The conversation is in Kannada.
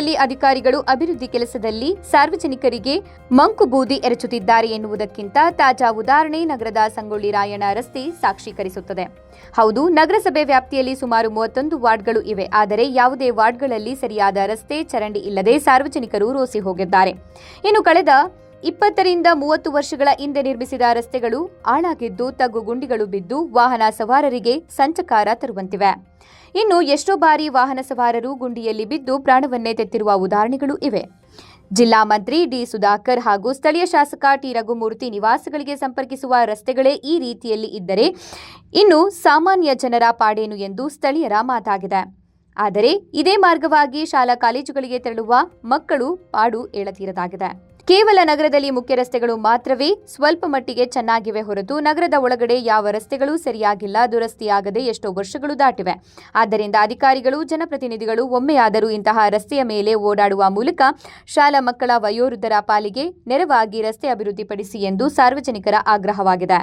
ನಗರದಲ್ಲಿ ಅಧಿಕಾರಿಗಳು ಅಭಿವೃದ್ಧಿ ಕೆಲಸದಲ್ಲಿ ಸಾರ್ವಜನಿಕರಿಗೆ ಮಂಕುಬೂದಿ ಎರಚುತ್ತಿದ್ದಾರೆ ಎನ್ನುವುದಕ್ಕಿಂತ ತಾಜಾ ಉದಾಹರಣೆ ನಗರದ ಸಂಗೊಳ್ಳಿ ರಾಯಣ್ಣ ರಸ್ತೆ ಸಾಕ್ಷೀಕರಿಸುತ್ತದೆ. ಹೌದು, ನಗರಸಭೆ ವ್ಯಾಪ್ತಿಯಲ್ಲಿ ಸುಮಾರು 31 ವಾರ್ಡ್ಗಳು ಇವೆ. ಆದರೆ ಯಾವುದೇ ವಾರ್ಡ್ಗಳಲ್ಲಿ ಸರಿಯಾದ ರಸ್ತೆ ಚರಂಡಿ ಇಲ್ಲದೆ ಸಾರ್ವಜನಿಕರು ರೋಸಿ ಹೋಗಿದ್ದಾರೆ. ಇನ್ನು ಕಳೆದ 20 ರಿಂದ 30 ವರ್ಷಗಳ ಹಿಂದೆ ನಿರ್ಮಿಸಿದ ರಸ್ತೆಗಳು ಹಾಳಾಗಿದ್ದು ತಗ್ಗು ಗುಂಡಿಗಳು ಬಿದ್ದು ವಾಹನ ಸವಾರರಿಗೆ ಸಂಚಕಾರ ತರುವಂತಿವೆ. ಇನ್ನು ಎಷ್ಟೋ ಬಾರಿ ವಾಹನ ಸವಾರರು ಗುಂಡಿಯಲ್ಲಿ ಬಿದ್ದು ಪ್ರಾಣವನ್ನೇ ತೆತ್ತಿರುವ ಉದಾಹರಣೆಗಳು ಇವೆ. ಜಿಲ್ಲಾ ಮಂತ್ರಿ ಡಿ. ಸುಧಾಕರ್ ಹಾಗೂ ಸ್ಥಳೀಯ ಶಾಸಕ ಟಿ. ರಘುಮೂರ್ತಿ ನಿವಾಸಗಳಿಗೆ ಸಂಪರ್ಕಿಸುವ ರಸ್ತೆಗಳೇ ಈ ರೀತಿಯಲ್ಲಿ ಇದ್ದರೆ ಇನ್ನು ಸಾಮಾನ್ಯ ಜನರ ಪಾಡೇನು ಎಂದು ಸ್ಥಳೀಯರ ಮಾತಾಗಿದೆ. ಆದರೆ ಇದೇ ಮಾರ್ಗವಾಗಿ ಶಾಲಾ ಕಾಲೇಜುಗಳಿಗೆ ತೆರಳುವ ಮಕ್ಕಳು ಪಾಡು ಏಳತೀರದಾಗಿದೆ. ಕೇವಲ ನಗರದಲ್ಲಿ ಮುಖ್ಯ ರಸ್ತೆಗಳು ಮಾತ್ರವೇ ಸ್ವಲ್ಪ ಮಟ್ಟಿಗೆ ಚೆನ್ನಾಗಿವೆ ಹೊರತು ನಗರದ ಒಳಗಡೆ ಯಾವ ರಸ್ತೆಗಳು ಸರಿಯಾಗಿಲ್ಲ, ದುರಸ್ತಿಯಾಗದೆ ಎಷ್ಟೋ ವರ್ಷಗಳು ದಾಟಿವೆ. ಆದ್ದರಿಂದ ಅಧಿಕಾರಿಗಳು, ಜನಪ್ರತಿನಿಧಿಗಳು ಒಮ್ಮೆಯಾದರೂ ಇಂತಹ ರಸ್ತೆಯ ಮೇಲೆ ಓಡಾಡುವ ಮೂಲಕ ಶಾಲಾ ಮಕ್ಕಳ ವಯೋವೃದ್ಧರ ಪಾಲಿಗೆ ನೆರವಾಗಿ ರಸ್ತೆ ಅಭಿವೃದ್ಧಿಪಡಿಸಿ ಎಂದು ಸಾರ್ವಜನಿಕರ ಆಗ್ರಹವಾಗಿದೆ.